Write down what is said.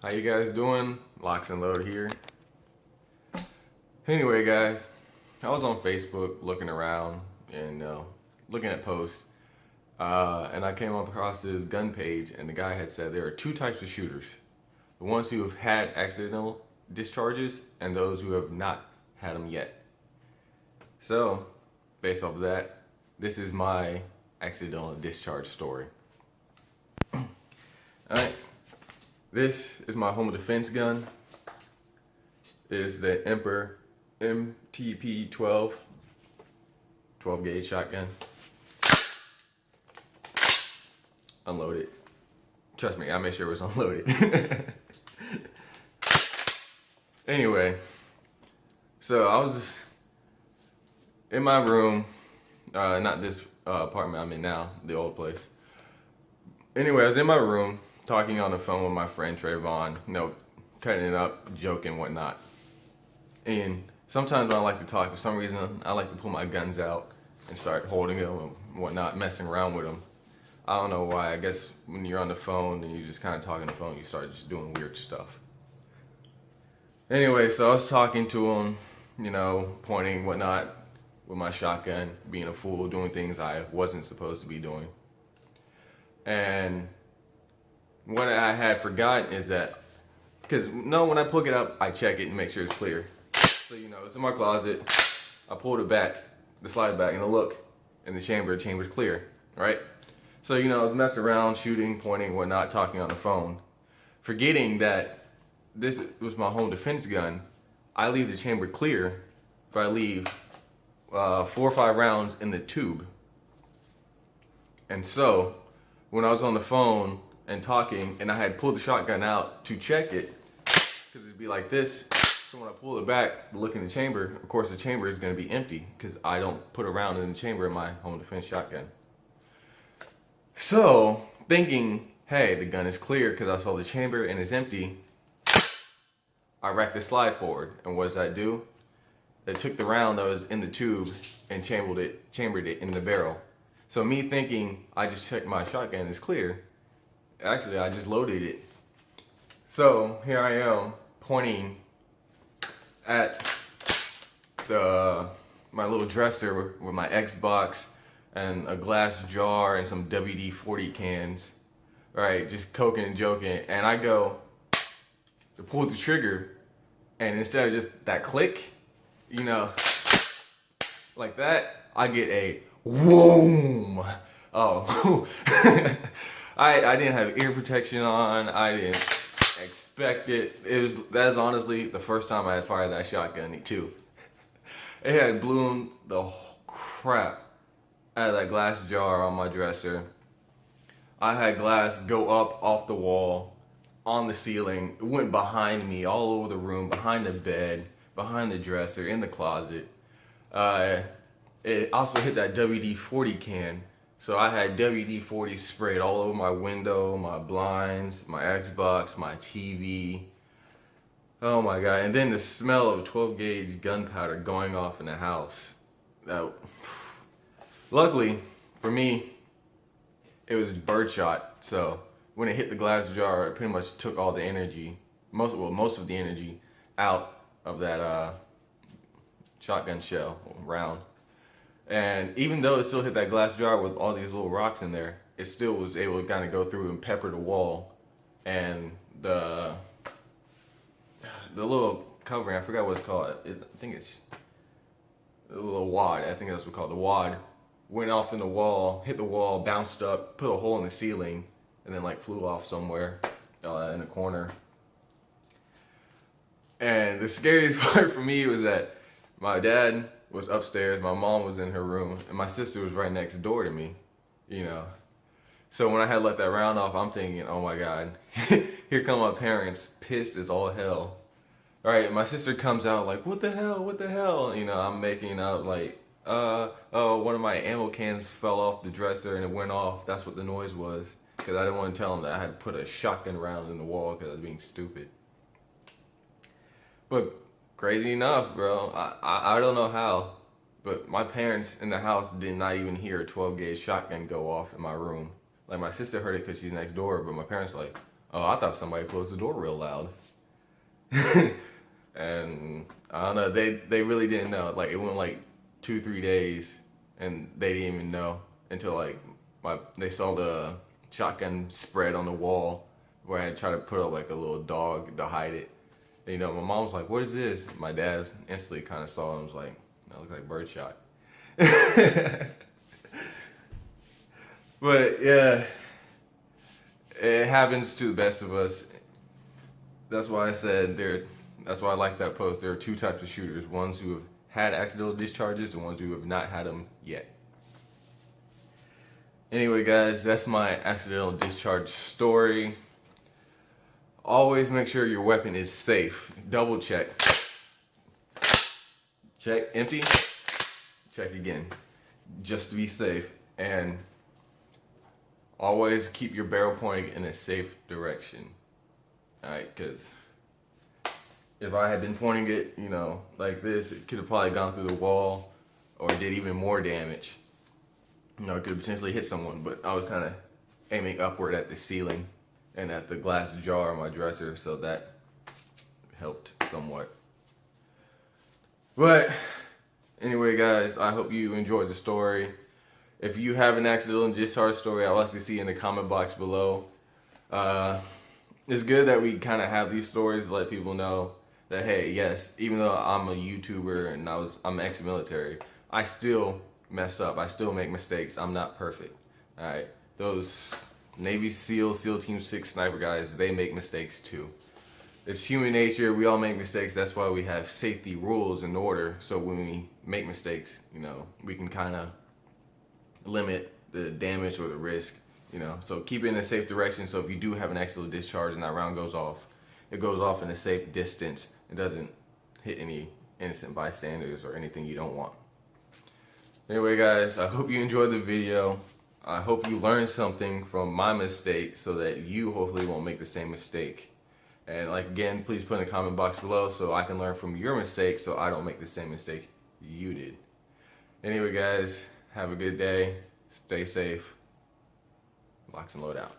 How you guys doing? Locks and Load here. Anyway, guys, I was on Facebook looking around and looking at posts, and I came across this gun page, and the guy had said there are two types of shooters: the ones who have had accidental discharges and those who have not had them yet. So, based off of that, this is my accidental discharge story. All right. This is my home defense gun. It is the Emperor MTP 12 gauge shotgun. Unloaded. Trust me, I made sure it was unloaded. Anyway, so I was just in my room, not this apartment I'm in now, the old place. Anyway, I was in my room talking on the phone with my friend Trayvon, cutting it up, joking, whatnot. And sometimes when I like to talk, for some reason, I like to pull my guns out and start holding them and whatnot, messing around with them. I don't know why. I guess when you're on the phone and you just kind of talk on the phone, you start just doing weird stuff. Anyway, so I was talking to him, pointing, whatnot, with my shotgun, being a fool, doing things I wasn't supposed to be doing. And what I had forgotten is that, because when I plug it up, I check it and make sure it's clear. So, it's in my closet. I pulled it back, the slide back, and I look in the chamber's clear, right? So, I was messing around, shooting, pointing, whatnot, talking on the phone, forgetting that this was my home defense gun. I leave the chamber clear, but I leave 4 or 5 rounds in the tube. And so, when I was on the phone and talking, and I had pulled the shotgun out to check it, because it'd be like this. So when I pull it back, look in the chamber, of course the chamber is going to be empty, because I don't put a round in the chamber in my home defense shotgun. So, thinking, hey, the gun is clear because I saw the chamber and it's empty, I racked the slide forward. And what does that do? It took the round that was in the tube and chambered it in the barrel. So me thinking I just checked my shotgun is clear, actually I just loaded it. So here I am pointing at my little dresser with my Xbox and a glass jar and some WD-40 cans, right? Just coking and joking, and I go to pull the trigger, and instead of just that click, like that, I get a whoom. Oh, I didn't have ear protection on. I didn't expect it. That is honestly the first time I had fired that shotgun too. It had blown the whole crap out of that glass jar on my dresser. I had glass go up off the wall, on the ceiling. It went behind me, all over the room, behind the bed, behind the dresser, in the closet. It also hit that WD-40 can. So I had WD-40 sprayed all over my window, my blinds, my Xbox, my TV. Oh my God. And then the smell of 12 gauge gunpowder going off in the house. Luckily for me, it was birdshot. So when it hit the glass jar, it pretty much took all the energy, most of the energy out of that shotgun shell round. And even though it still hit that glass jar with all these little rocks in there, it still was able to kind of go through and pepper the wall. And the little covering, I forgot what it's called. I think it's a little wad. I think that's what it's called. The wad went off in the wall, hit the wall, bounced up, put a hole in the ceiling, and then flew off somewhere in the corner. And the scariest part for me was that my dad was upstairs, my mom was in her room, and my sister was right next door to me, So when I had let that round off, I'm thinking, oh my God, here come my parents, pissed as all hell. All right, my sister comes out like, what the hell? I'm making out oh, one of my ammo cans fell off the dresser and it went off. That's what the noise was. Because I didn't want to tell them that I had put a shotgun round in the wall because I was being stupid. But crazy enough, bro, I don't know how, but my parents in the house did not even hear a 12 gauge shotgun go off in my room. Like, my sister heard it because she's next door, but my parents were like, Oh, I thought somebody closed the door real loud. And I don't know, they really didn't know. Like, it went like 2-3 days and they didn't even know until like they saw the shotgun spread on the wall where I had tried to put up like a little dog to hide it. And, you know, my mom was like, "What is this?" My dad instantly kind of saw it and was like, "That looks like birdshot." But yeah, it happens to the best of us. That's why I said that's why I like that post. There are two types of shooters: ones who have had accidental discharges and ones who have not had them yet. Anyway, guys, that's my accidental discharge story. Always make sure your weapon is safe. Double check. Check, empty. Check again, just to be safe. And always keep your barrel pointing in a safe direction. Alright, because if I had been pointing it, you know, like this, it could have probably gone through the wall or did even more damage. You know, it could potentially hit someone, but I was kind of aiming upward at the ceiling and at the glass jar on my dresser, so that helped somewhat. But anyway, guys, I hope you enjoyed the story. If you have an accidental discharge story, I'd like to see in the comment box below. It's good that we kind of have these stories to let people know that, hey, yes, even though I'm a YouTuber and I'm ex-military, I still mess up. I still make mistakes. I'm not perfect. All right, those Navy SEAL Team 6 sniper guys, they make mistakes too. It's human nature. We all make mistakes. That's why we have safety rules and order. So when we make mistakes, you know, we can kind of limit the damage or the risk, you know. So keep it in a safe direction. So if you do have an accidental discharge and that round goes off, it goes off in a safe distance. It doesn't hit any innocent bystanders or anything you don't want. Anyway, guys, I hope you enjoyed the video. I hope you learned something from my mistake so that you hopefully won't make the same mistake. And like, again, please put in the comment box below so I can learn from your mistakes so I don't make the same mistake you did. Anyway, guys, have a good day. Stay safe. Locs and Load out.